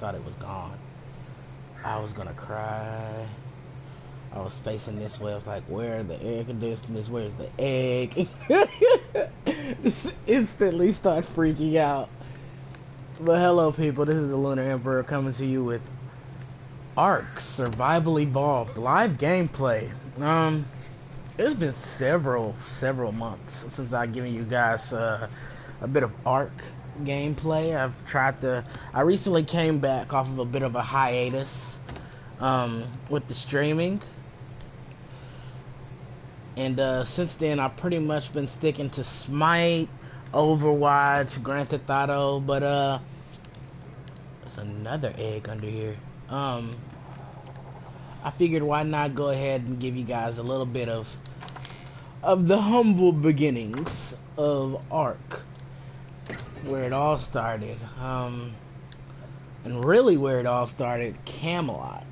thought it was gone. I was gonna cry. I was facing this way. I was like, where are the air conditioners? Where's the egg? Just instantly start freaking out. But hello, people. This is the Lunar Emperor coming to you with Ark Survival Evolved live gameplay. It's been several months since I've given you guys a bit of Ark gameplay. I recently came back off of a bit of a hiatus with the streaming. And since then, I've pretty much been sticking to Smite, Overwatch, Grand Theft Auto, but there's another egg under here. I figured why not go ahead and give you guys a little bit of the humble beginnings of Ark, where it all started, and really where it all started, Camelot.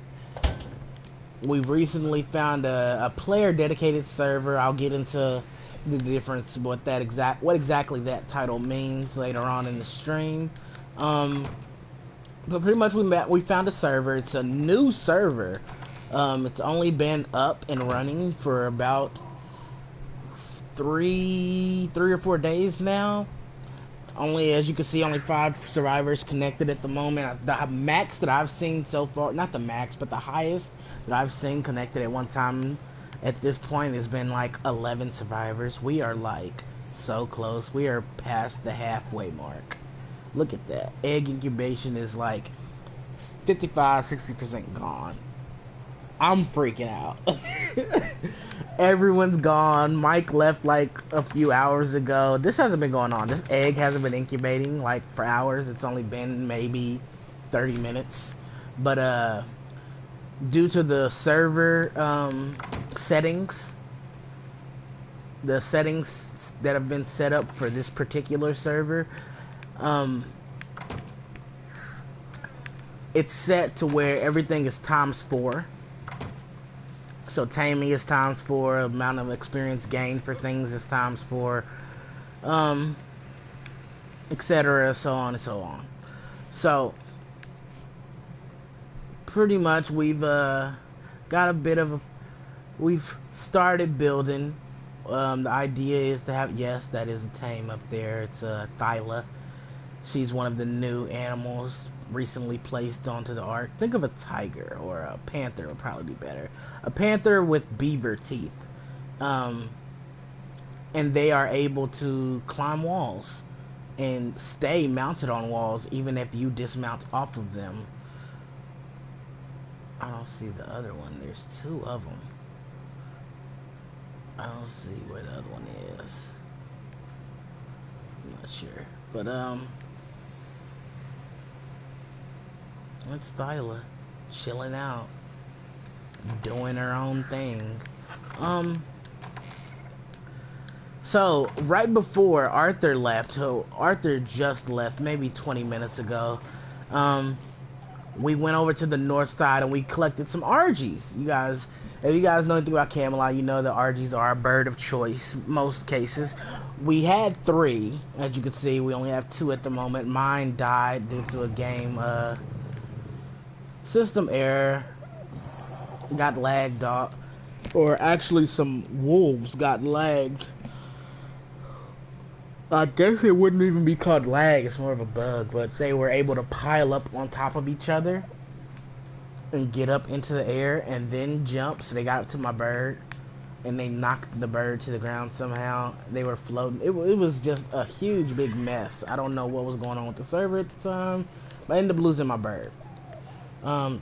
We've recently found a player-dedicated server. I'll get into the difference, what exactly that title means later on in the stream. But pretty much we found a server. It's a new server. It's only been up and running for about three or 4 days now. Only, as you can see, only 5 survivors connected at the moment. The max that I've seen so far, not the max, but the highest that I've seen connected at one time at this point has been like 11 survivors. We are like so close. We are past the halfway mark. Look at that. Egg incubation is like 55-60% gone. I'm freaking out. Everyone's gone. Mike left like a few hours ago. This hasn't been going on. This egg hasn't been incubating like for hours. It's only been maybe 30 minutes. But due to the server settings, the settings that have been set up for this particular server, it's set to where everything is ×4. So taming is ×4, amount of experience gained for things is ×4, etc., so on and so on. So pretty much we've we've started building. The idea is to have, yes, that is a tame up there. It's Thyla. She's one of the new animals recently placed onto the Ark. Think of a tiger, or a panther would probably be better. A panther with beaver teeth. And they are able to climb walls and stay mounted on walls even if you dismount off of them. I don't see the other one. There's 2 of them. I don't see where the other one is. I'm not sure. But it's Thyla, chilling out, doing her own thing. So right before Arthur left, Arthur just left maybe 20 minutes ago, we went over to the north side and we collected some RGs. If you guys know anything about Camelot, you know that RGs are a bird of choice most cases. We had 3, as you can see. We only have 2 at the moment. Mine died due to a game system error, got lagged off, or actually some wolves got lagged. I guess it wouldn't even be called lag, it's more of a bug, but they were able to pile up on top of each other and get up into the air and then jump. So they got up to my bird and they knocked the bird to the ground somehow. They were floating. It was just a huge big mess. I don't know what was going on with the server at the time, but I ended up losing my bird.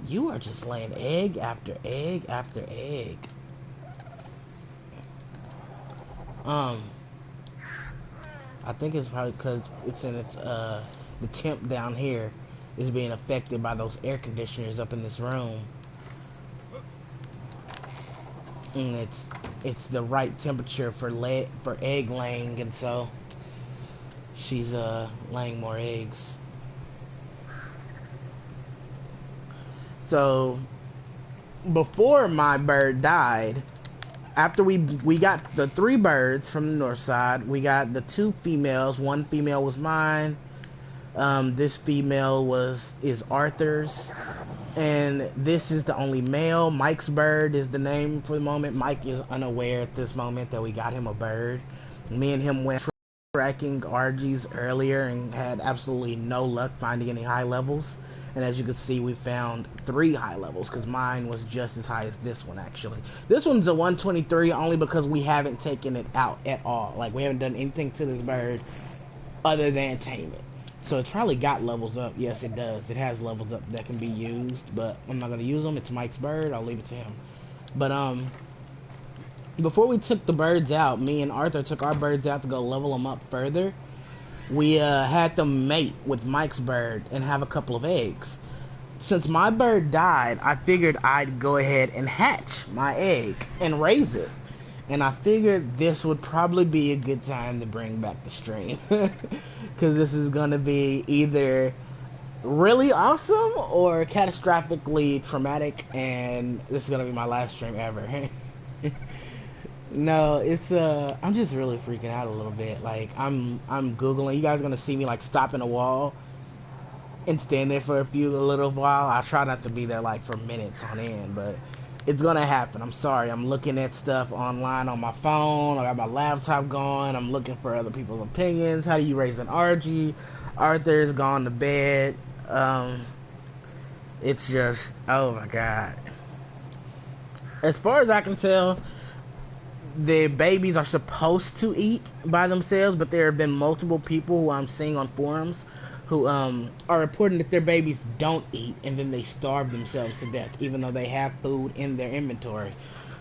You are just laying egg after egg after egg. I think it's probably because it's in its the temp down here is being affected by those air conditioners up in this room, and it's the right temperature for egg laying, and so she's laying more eggs. So before my bird died, after we got the 3 birds from the north side, we got the 2 females. 1 female was mine. This female is Arthur's, and this is the only male. Mike's bird is the name for the moment. Mike is unaware at this moment that we got him a bird. Me and him went tracking RGs earlier and had absolutely no luck finding any high levels. And as you can see, we found 3 high levels because mine was just as high as this one actually. This one's a 123 only because we haven't taken it out at all. Like, we haven't done anything to this bird other than tame it. So it's probably got levels up. Yes, it does. It has levels up that can be used, but I'm not going to use them. It's Mike's bird. I'll leave it to him. But before we took the birds out, me and Arthur took our birds out to go level them up further. We had them mate with Mike's bird and have a couple of eggs. Since my bird died, I figured I'd go ahead and hatch my egg and raise it. And I figured this would probably be a good time to bring back the stream. Because this is going to be either really awesome or catastrophically traumatic. And this is going to be my last stream ever. No, it's I'm just really freaking out a little bit. Like, I'm Googling. You guys are going to see me like stop in a wall and stand there for a little while. I try not to be there like for minutes on end, but it's gonna happen. I'm sorry. I'm looking at stuff online on my phone. I got my laptop going. I'm looking for other people's opinions. How do you raise an RG? Arthur's gone to bed. It's just, oh my god. As far as I can tell, the babies are supposed to eat by themselves, but there have been multiple people who I'm seeing on forums who are reporting that their babies don't eat and then they starve themselves to death even though they have food in their inventory.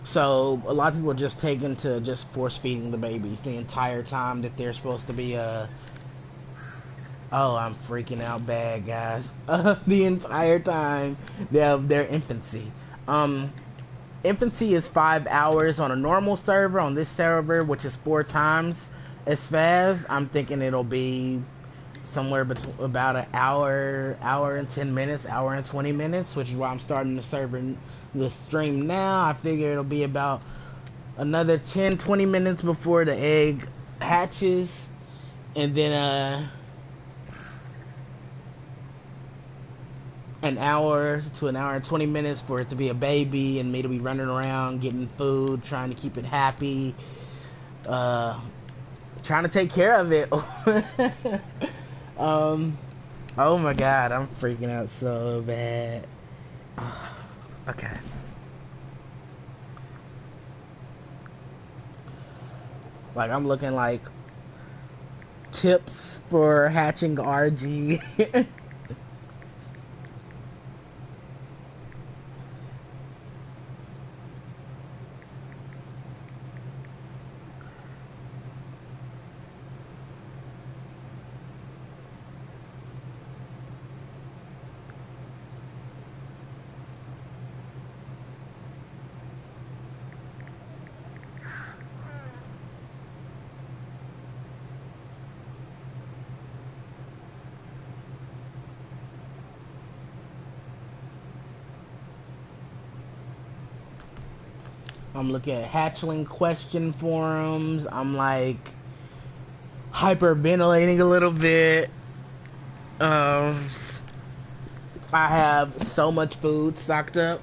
So a lot of people are just taking to just force feeding the babies the entire time that they're supposed to be oh, I'm freaking out bad, guys. The entire time of their infancy. Infancy is 5 hours on a normal server. On this server, which is 4 times as fast, I'm thinking it'll be somewhere between about an hour and 10 minutes, hour and 20 minutes, which is why I'm starting the stream now. I figure it'll be about another 10-20 minutes before the egg hatches, and then an hour to an hour and 20 minutes for it to be a baby and me to be running around getting food, trying to keep it happy, trying to take care of it. Oh my god, I'm freaking out so bad. Okay. Like, I'm looking like tips for hatching RG. I'm looking at hatchling question forums. I'm like hyperventilating a little bit. I have so much food stocked up.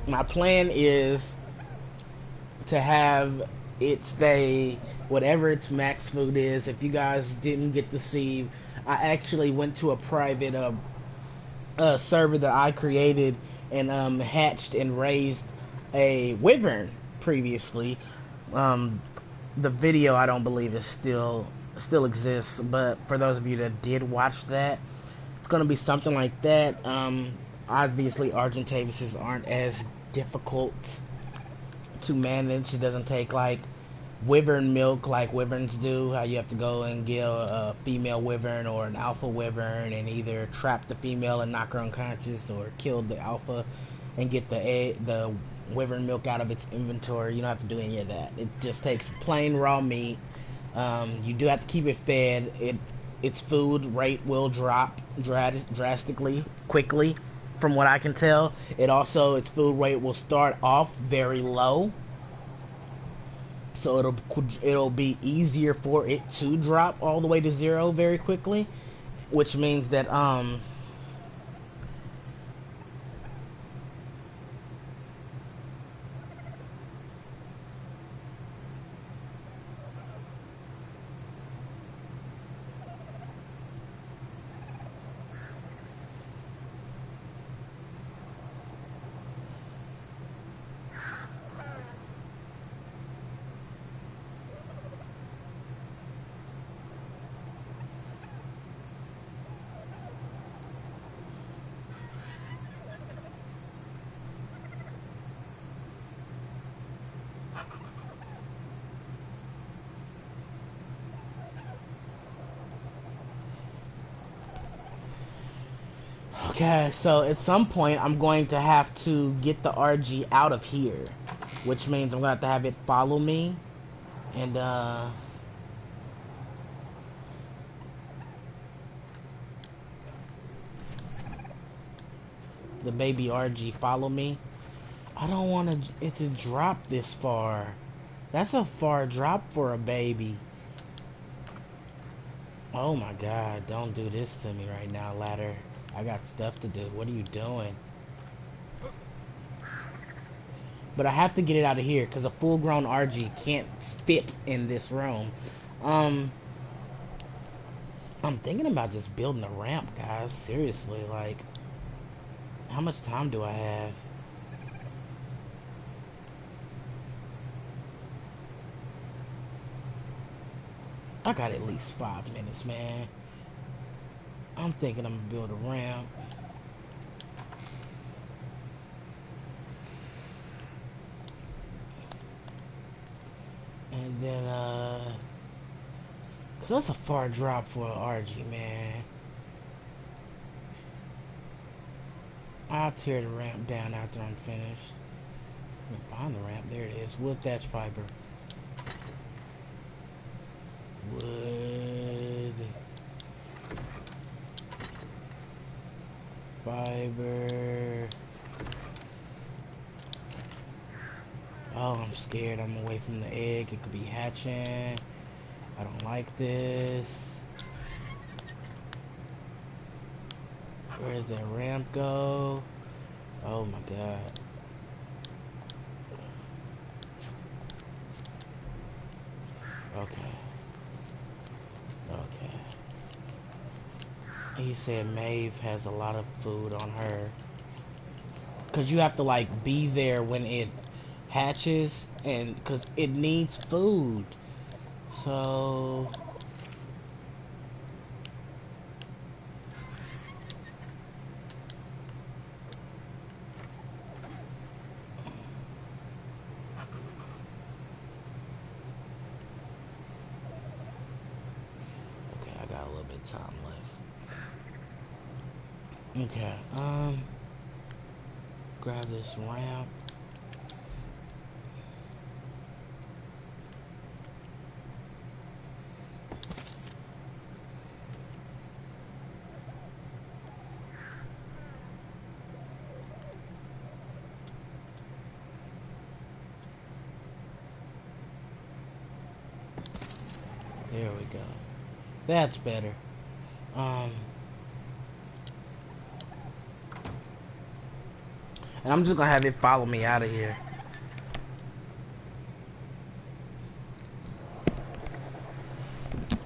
My plan is to have it stay whatever its max food is. If you guys didn't get to see, I actually went to a private server that I created and hatched and raised a wyvern previously. The video, I don't believe, is still exists, but for those of you that did watch that, it's going to be something like that. Obviously Argentavises aren't as difficult to manage. It doesn't take like wyvern milk like wyverns do, how you have to go and get a female wyvern or an alpha wyvern and either trap the female and knock her unconscious or kill the alpha and get the wyvern milk out of its inventory. You don't have to do any of that. It just takes plain raw meat. You do have to keep it fed. Its food rate will drop drastically quickly from what I can tell. It also, its food weight will start off very low, so it'll be easier for it to drop all the way to 0 very quickly, which means that okay, so at some point I'm going to have to get the RG out of here, which means I'm going to have it follow me, and the baby RG follow me. I don't want it to drop this far. That's a far drop for a baby. Oh my god, don't do this to me right now, ladder. I got stuff to do. What are you doing? But I have to get it out of here because a full-grown RG can't fit in this room. I'm thinking about just building a ramp, guys. Seriously, like, how much time do I have? I got at least 5 minutes, man. I'm thinking I'm gonna build a ramp. And then, cause that's a far drop for an RG, man. I'll tear the ramp down after I'm finished. I can find the ramp. There it is. Wood thatch fiber. Wood fiber. Oh, I'm scared. I'm away from the egg. It could be hatching. I don't like this. Where does that ramp go? Oh my god. Okay. Okay. He said Maeve has a lot of food on her. Cause you have to like be there when it hatches, and cause it needs food. So okay, I got a little bit of time left. Okay, grab this ramp. There we go. That's better. And I'm just gonna have it follow me out of here.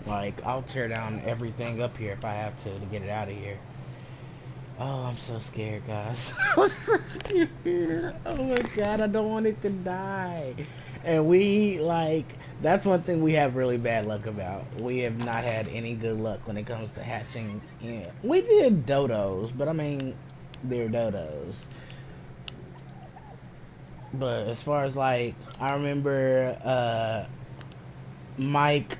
Like, I'll tear down everything up here if I have to get it out of here. Oh, I'm so scared, guys. I'm so scared. Oh my god, I don't want it to die. And we, like, that's one thing we have really bad luck about. We have not had any good luck when it comes to hatching. Yeah. We did dodos, but I mean, they're dodos. But as far as, like, I remember Mike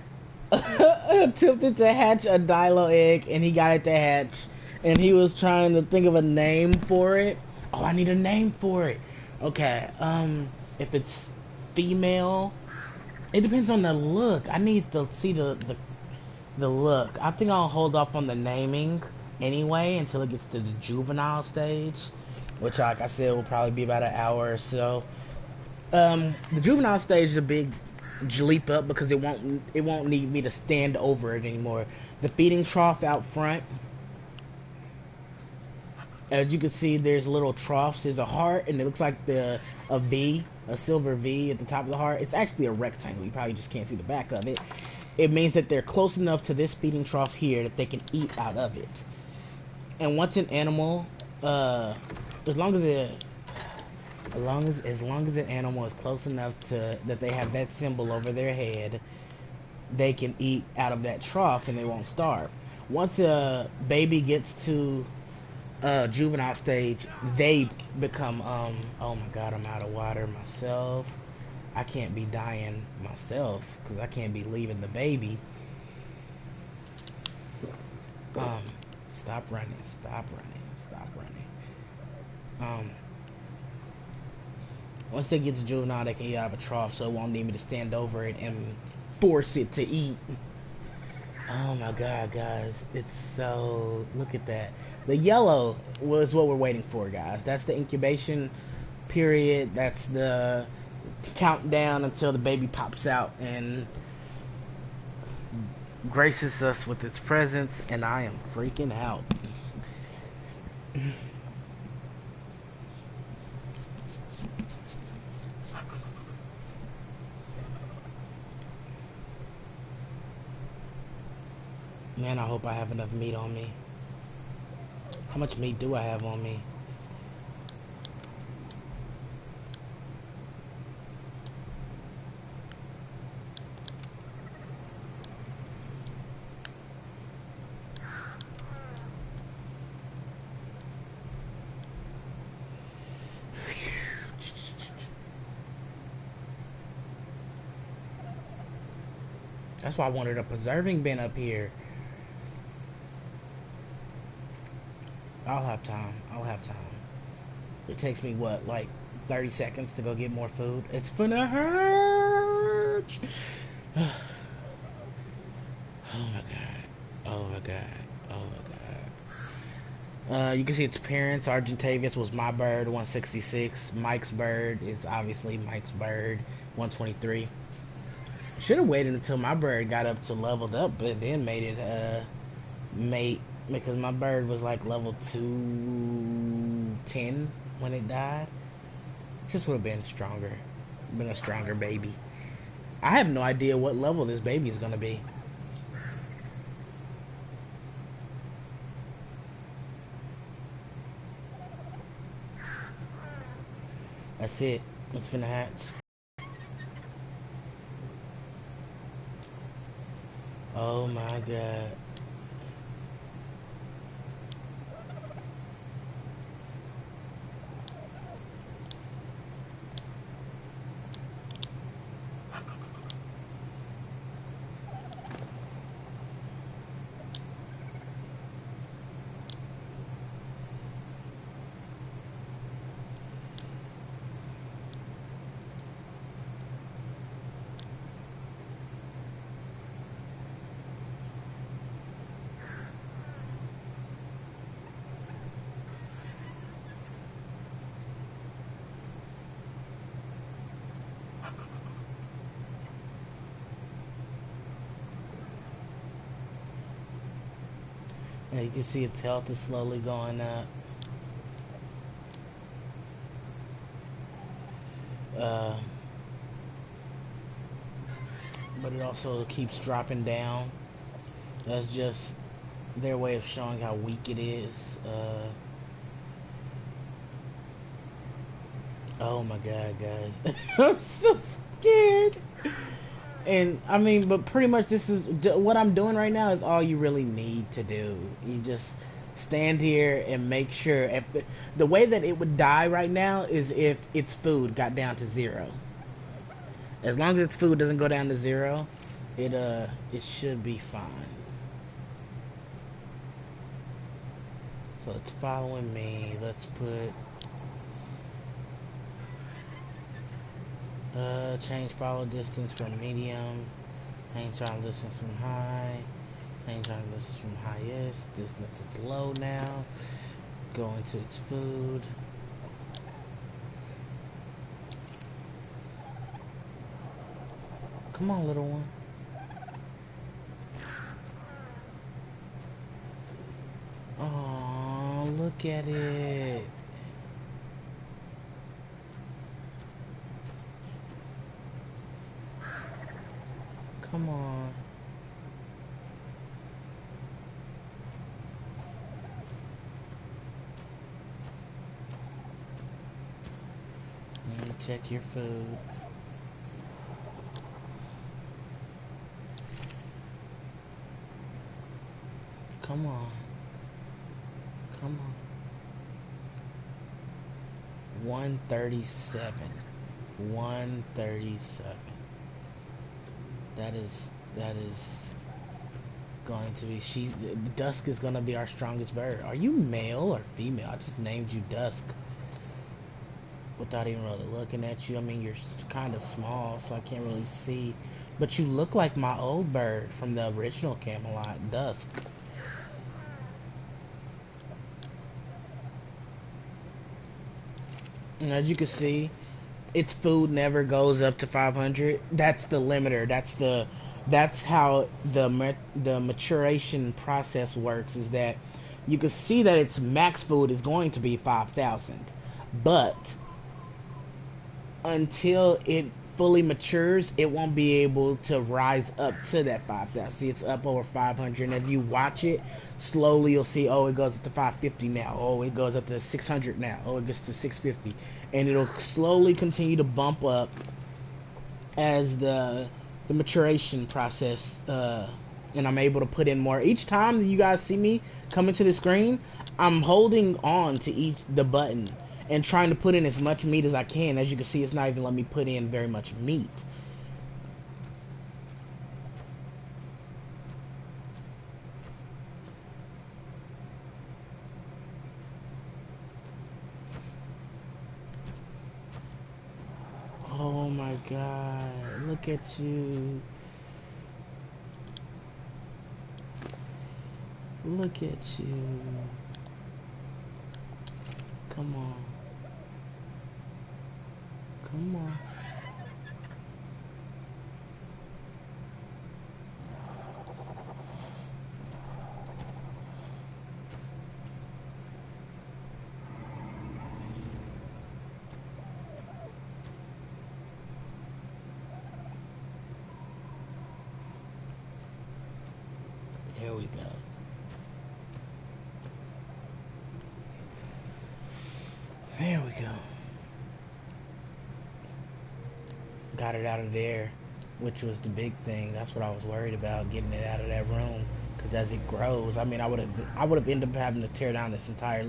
attempted to hatch a Dilo egg, and he got it to hatch, and he was trying to think of a name for it. Oh, I need a name for it. Okay, if it's female, it depends on the look. I need to see the look. I think I'll hold off on the naming. anyway until it gets to the juvenile stage, which, like I said, will probably be about an hour or so. The juvenile stage is a big leap up because it won't need me to stand over it anymore. The feeding trough out front, as you can see, there's little troughs. There's a heart, and it looks like a V, a silver V at the top of the heart. It's actually a rectangle. You probably just can't see the back of it. It means that they're close enough to this feeding trough here that they can eat out of it. And once an animal, as long as an animal is close enough to that they have that symbol over their head, they can eat out of that trough and they won't starve. Once a baby gets to juvenile stage, they become oh my god, I'm out of water myself. I can't be dying myself because I can't be leaving the baby. Stop running. Once they get to juvenile, they can eat out of a trough, so it won't need me to stand over it and force it to eat. Oh my god, guys. It's so... Look at that. The yellow was what we're waiting for, guys. That's the incubation period. That's the countdown until the baby pops out and graces us with its presence, and I am freaking out. Man, I hope I have enough meat on me. How much meat do I have on me? That's why I wanted a preserving bin up here. I'll have time. It takes me, what, like 30 seconds to go get more food? It's gonna hurt! Oh my god. You can see its parents. Argentavis was my bird, 166. Mike's bird is obviously Mike's bird, 123. Should have waited until my bird got up to leveled up, but then made it mate, because my bird was like level 210 when it died. Just would have been stronger, been a stronger baby. I have no idea what level this baby is gonna be. That's it. It's finna hatch. Oh my god. Yeah, you can see its health is slowly going up. But it also keeps dropping down. That's just their way of showing how weak it is. Oh my god, guys. I'm so scared. And I mean, but pretty much this is what I'm doing right now is all you really need to do. You just stand here and make sure. If the way that it would die right now is if its food got down to 0. As long as its food doesn't go down to 0, it should be fine. So it's following me. Let's put change follow distance from medium, change follow distance from high, Change our distance from highest. Distance is low now. Go into its food. Come on, little one. Oh, look at it. Come on. Let me check your food. Come on. Come on. 137. 137. That is going to be Dusk is gonna be our strongest bird. Are you male or female? I just named you Dusk without even really looking at you. I mean, you're kind of small, so I can't really see. But you look like my old bird from the original Camelot, Dusk. And as you can see, its food never goes up to 500. That's the limiter. That's how the maturation process works. Is that you can see that its max food is going to be 5,000, but until it fully matures, it won't be able to rise up to that 5,000. See, it's up over 500, and if you watch it slowly, you'll see, oh, it goes up to 550 now. Oh, it goes up to 600 now. Oh, it gets to 650, and it'll slowly continue to bump up as the maturation process. And I'm able to put in more each time that you guys see me come into the screen. I'm holding on to the button and trying to put in as much meat as I can. As you can see, it's not even letting me put in very much meat. Oh my god, look at you. Look at you. Come on. Come on. Here we go. There we go. Got it out of there, which was the big thing. That's what I was worried about, getting it out of that room. Because as it grows, I mean, I would have ended up having to tear down this entire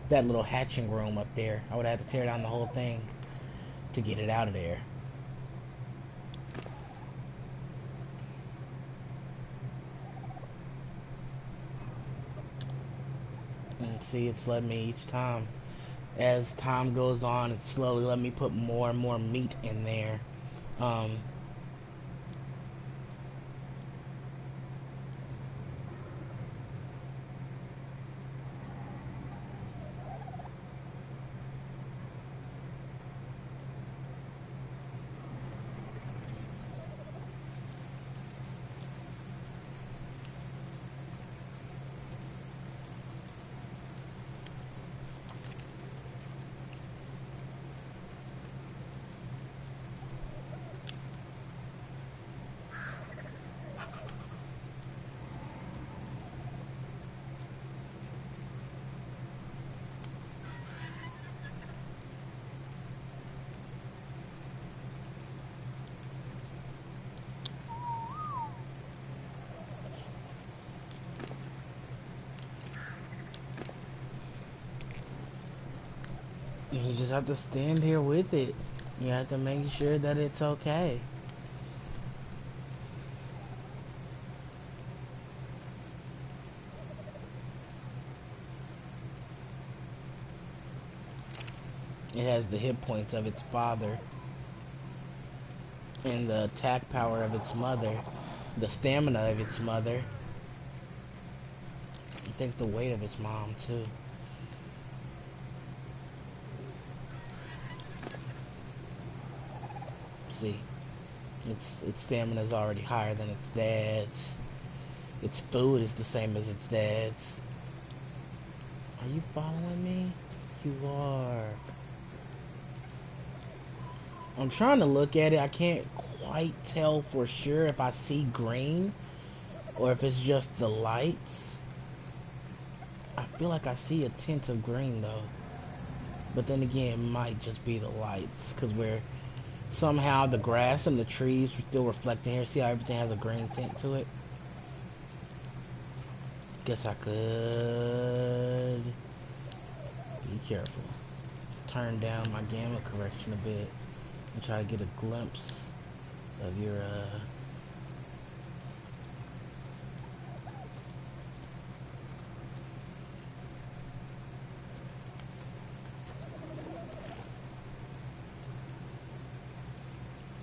that little hatching room up there. I would have had to tear down the whole thing to get it out of there. And see, it's letting me each time. As time goes on, it's slowly letting me put more and more meat in there. You just have to stand here with it. You have to make sure that it's okay. It has the hit points of its father and the attack power of its mother, the stamina of its mother, think the weight of his mom too. See, its stamina is already higher than its dad's. Its food is the same as its dad's. Are you following me? You are. I'm trying to look at it. I can't quite tell for sure if I see green or if it's just the lights. I feel like I see a tint of green though. But then again, it might just be the lights because we're somehow the grass and the trees are still reflecting here. See how everything has a green tint to it? Guess I could be careful. Turn down my gamma correction a bit and try to get a glimpse of your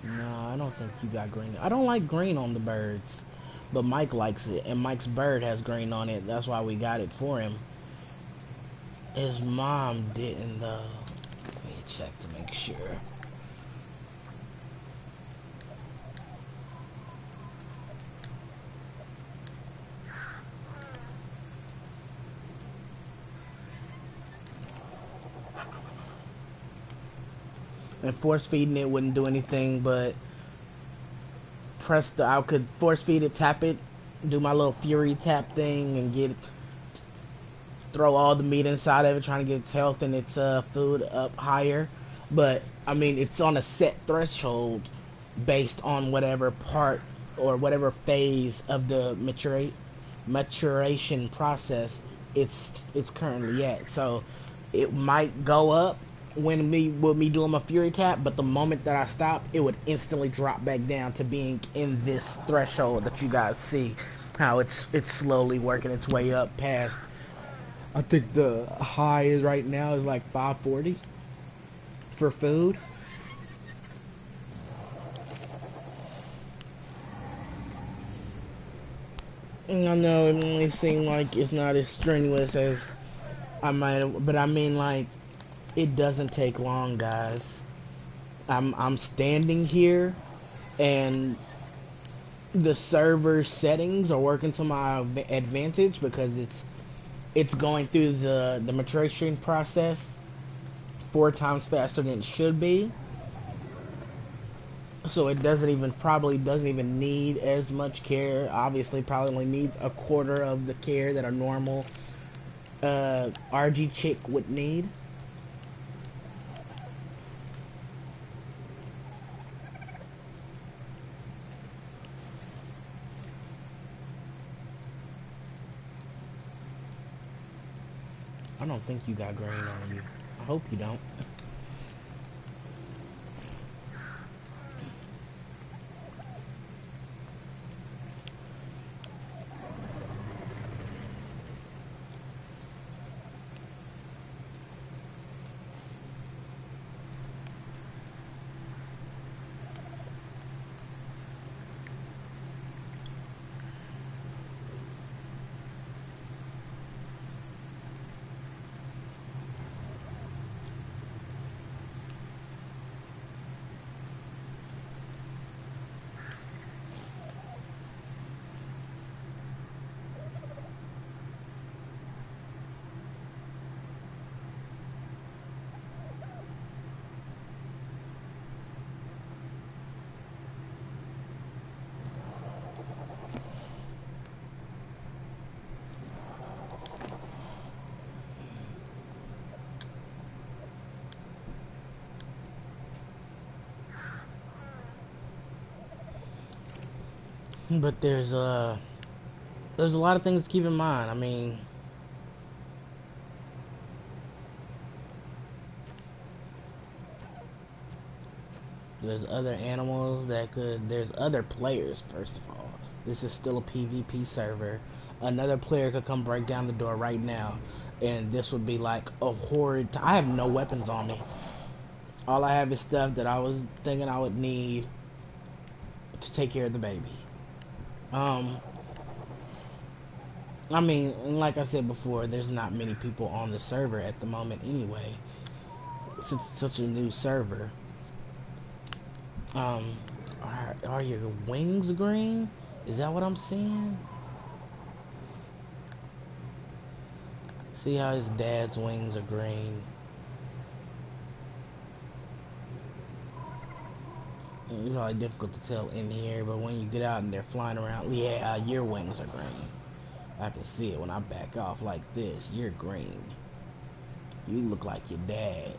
No, I don't think you got green. I don't like green on the birds, but Mike likes it, and Mike's bird has green on it. That's why we got it for him. His mom didn't though. Let me check to make sure. And force feeding it wouldn't do anything but I could force feed it, tap it, do my little fury tap thing, and get it, throw all the meat inside of it, trying to get its health and its food up higher. But I mean, it's on a set threshold based on whatever part or whatever phase of the maturation process it's currently at. So it might go up when with me doing my fury tap, but the moment that I stop, it would instantly drop back down to being in this threshold that you guys see how it's slowly working its way up past. I think the high is right now is like 540 for food. And I know it may seem like it's not as strenuous as I might have, but I mean, like, it doesn't take long, guys. I'm standing here, and the server settings are working to my advantage because it's going through the maturation process 4 times faster than it should be. So it probably doesn't even need as much care. Obviously, probably only needs a quarter of the care that a normal RG chick would need. I don't think you got green on you. I hope you don't. But there's a lot of things to keep in mind. I mean, there's other animals there's other players, first of all. This is still a PvP server. Another player could come break down the door right now, and this would be like a horrid I have no weapons on me. All I have is stuff that I was thinking I would need to take care of the baby. I mean, like I said before, there's not many people on the server at the moment anyway. Since it's such a new server. Um, are your wings green? Is that what I'm seeing? See how his dad's wings are green? It's probably difficult to tell in here, but when you get out and they're flying around, yeah, your wings are green. I can see it when I back off like this. You're green. You look like your dad.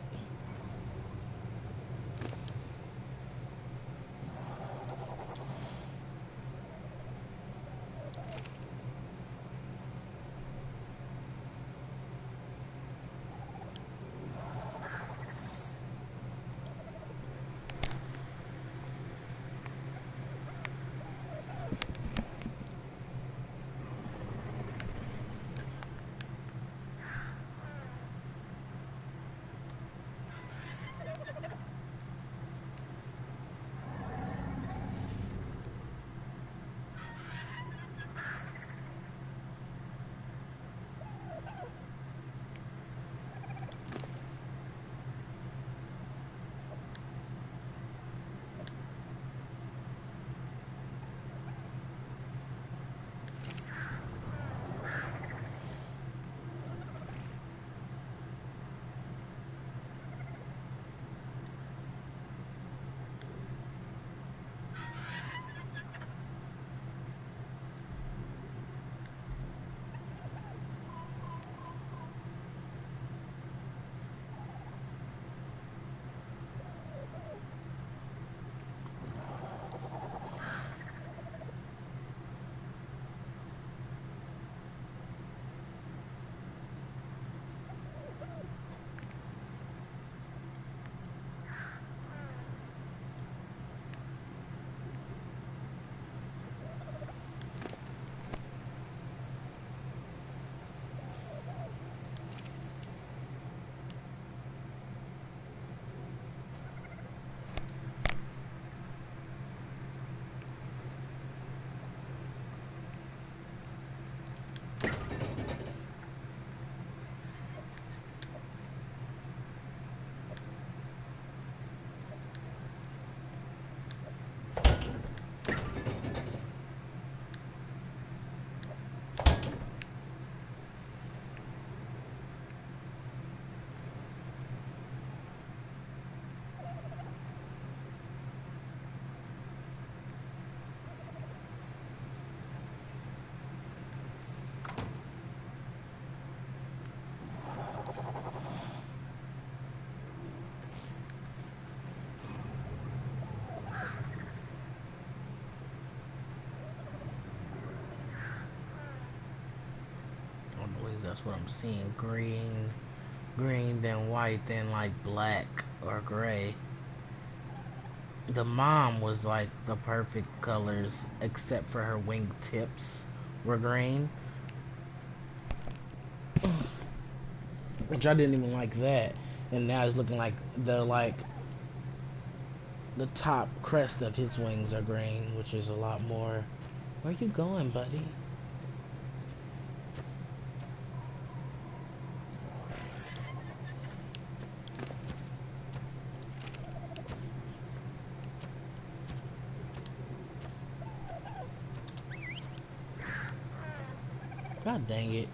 I believe that's what I'm seeing. Green, then white, then like black or gray. The mom was like the perfect colors, except for her wing tips were green, which I didn't even like that. And now it's looking like the top crest of his wings are green, which is a lot more. Where you going, buddy? God dang it.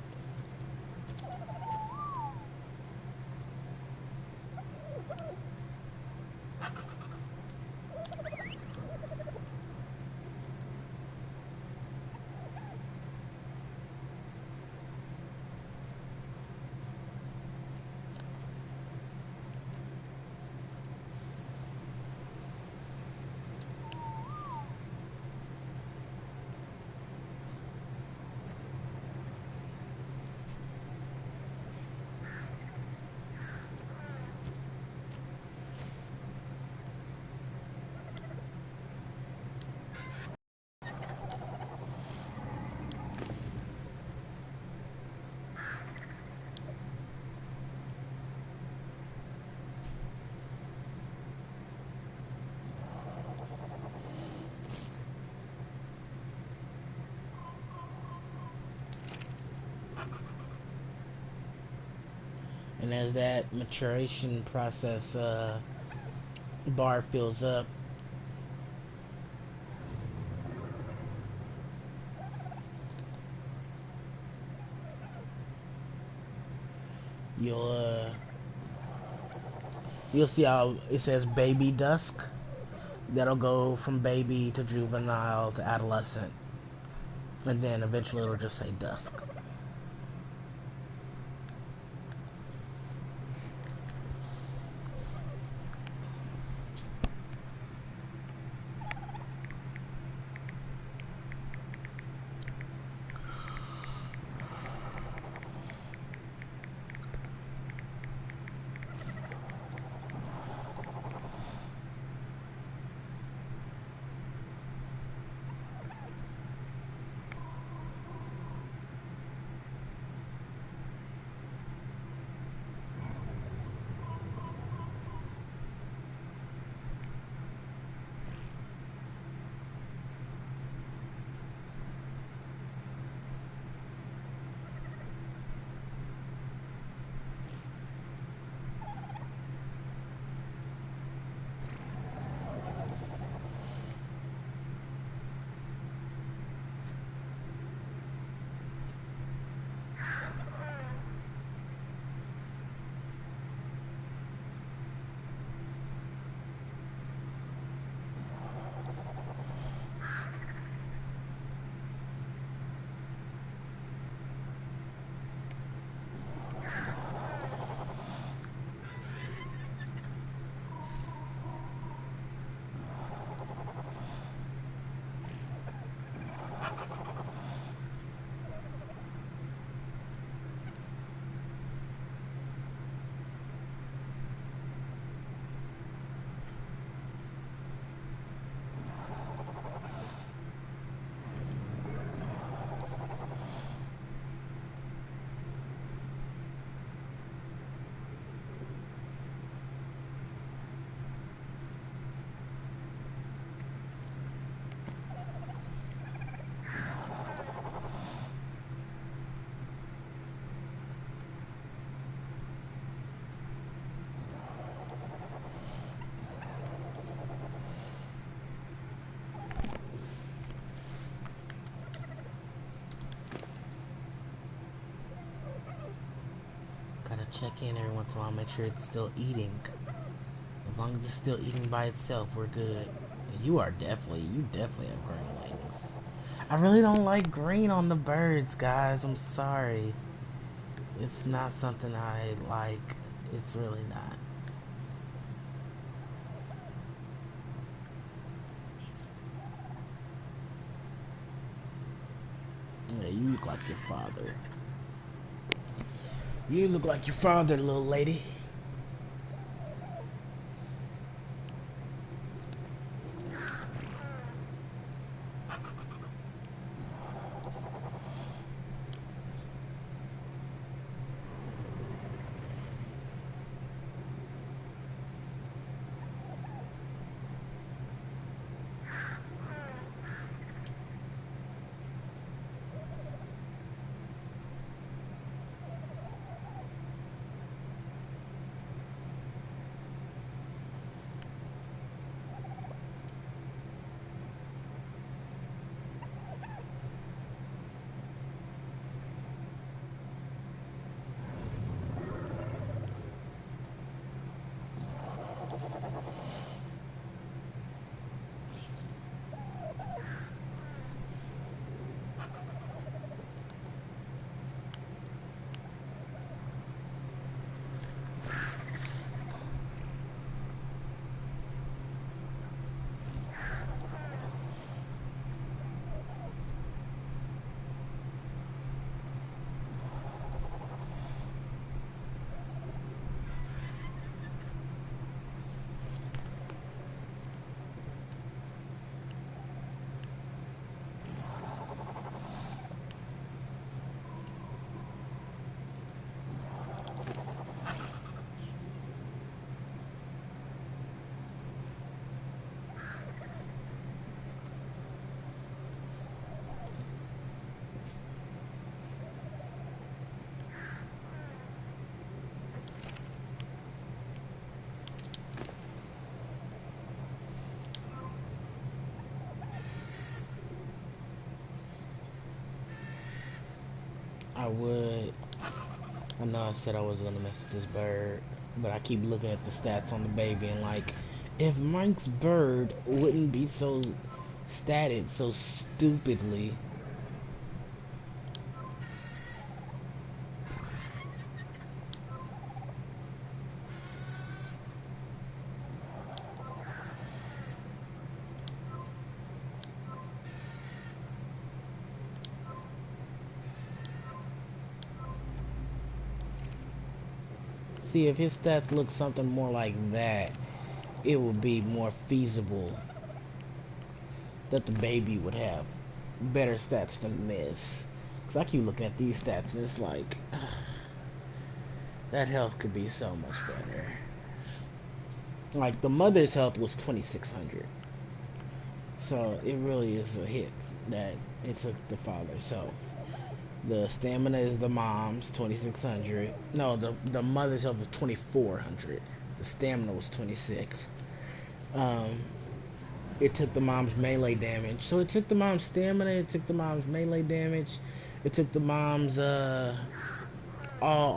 and as that maturation process bar fills up, you'll you'll see how it says baby dusk. That'll go from baby to juvenile to adolescent, and then eventually it'll just say dusk. Gotta check in every once in a while, make sure it's still eating. As long as it's still eating by itself, we're good. You definitely have green wings. I really don't like green on the birds, guys. I'm sorry. It's not something I like. It's really not. Yeah, you look like your father. You look like your father, little lady. I would. I know I said I was gonna mess with this bird, but I keep looking at the stats on the baby and like, if Mike's bird wouldn't be so statted so stupidly. See, if his stats look something more like that, it would be more feasible that the baby would have better stats than this. Because I keep looking at these stats and it's like, that health could be so much better. Like, the mother's health was 2,600. So, it really is a hit that it took the father's health. The stamina is the mom's, 2,600. No, the mother's health was 2,400. The stamina was 26. It took the mom's melee damage. So it took the mom's stamina, it took the mom's melee damage, it took the mom's all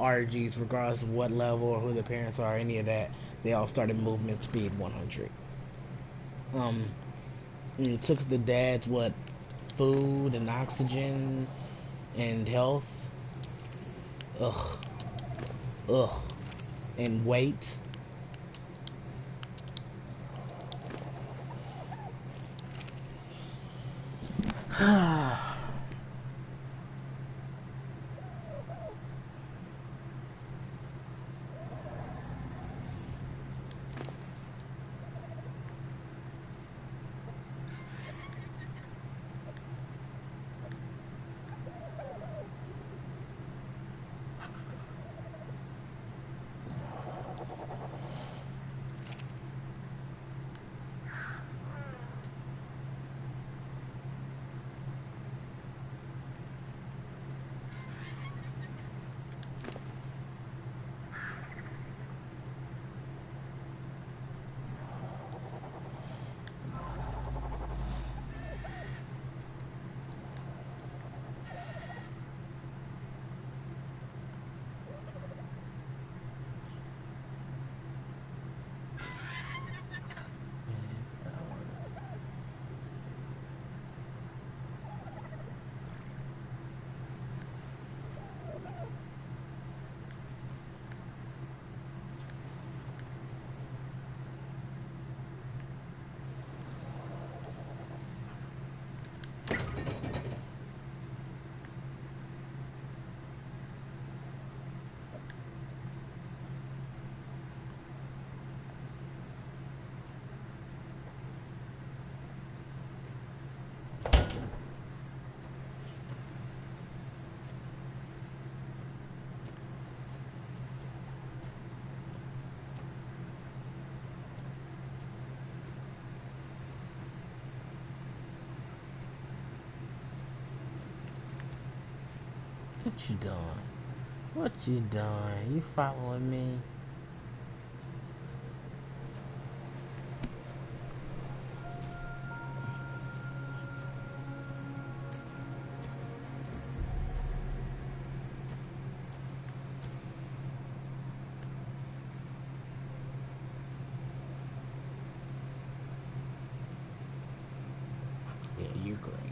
RGs, regardless of what level or who their parents are, any of that. They all started movement speed 100. And it took the dad's food and oxygen and health. Ugh. Ugh. And weight. What you doing? What you doing? You following me? Yeah, you're green.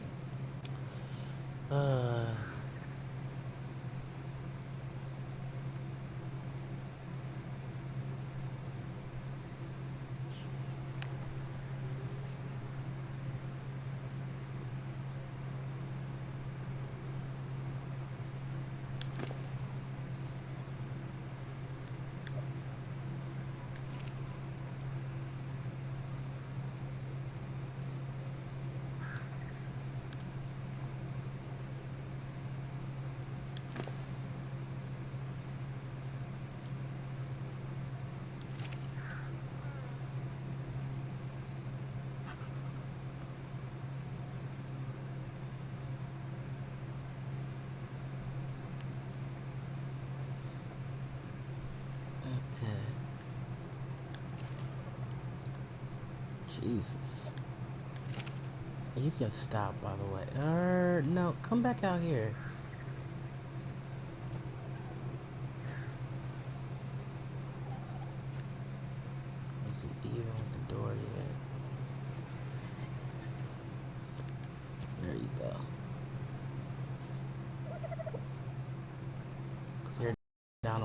Okay. Jesus. You can stop, by the way. No, come back out here.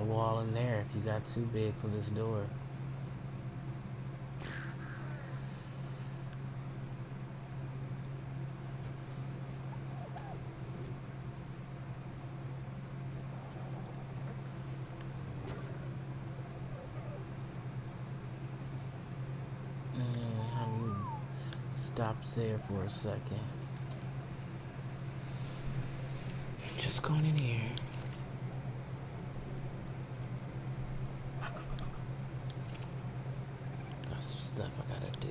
wall in there if you got too big for this door. Have you stopped there for a second? Just going in here. Got some stuff I gotta do.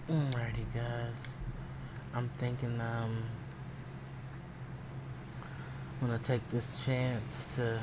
Alrighty guys, I'm thinking I'm gonna take this chance to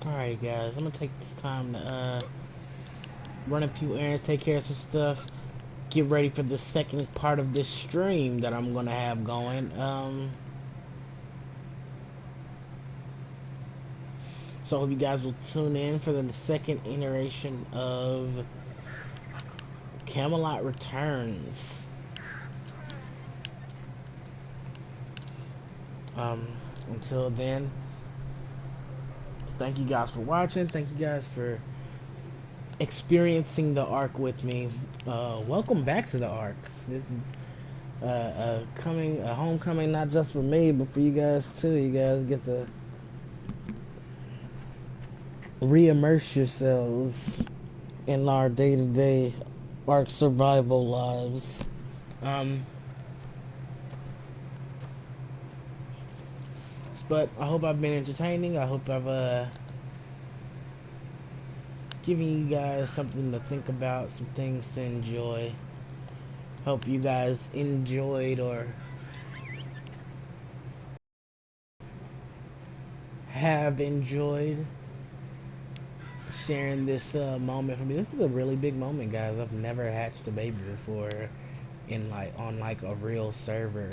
Alright, guys, I'm gonna take this time to run a few errands, take care of some stuff, get ready for the second part of this stream that I'm gonna have going. So I hope you guys will tune in for the second iteration of Camelot Returns. Until then, thank you guys for watching. Thank you guys for experiencing the Ark with me. Welcome back to the Ark. This is a homecoming not just for me, but for you guys too. You guys get to re-immerse yourselves in our day-to-day Ark survival lives. But I hope I've been entertaining. I hope I've given you guys something to think about, some things to enjoy. Hope you guys enjoyed or have enjoyed sharing this moment for me. This is a really big moment, guys. I've never hatched a baby before on a real server.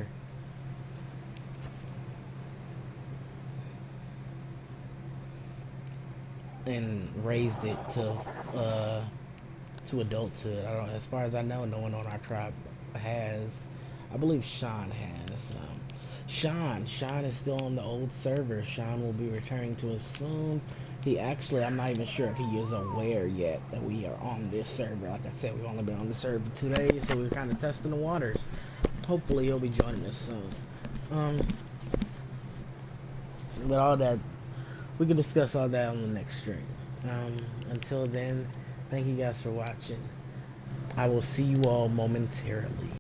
And raised it to adulthood. As far as I know, no one on our tribe has. I believe Sean has. Sean is still on the old server. Sean will be returning to us soon. I'm not even sure if he is aware yet that we are on this server. Like I said, we've only been on the server 2 days, so we're kind of testing the waters. Hopefully, he'll be joining us soon. But all that, we can discuss all that on the next stream. Until then, thank you guys for watching. I will see you all momentarily.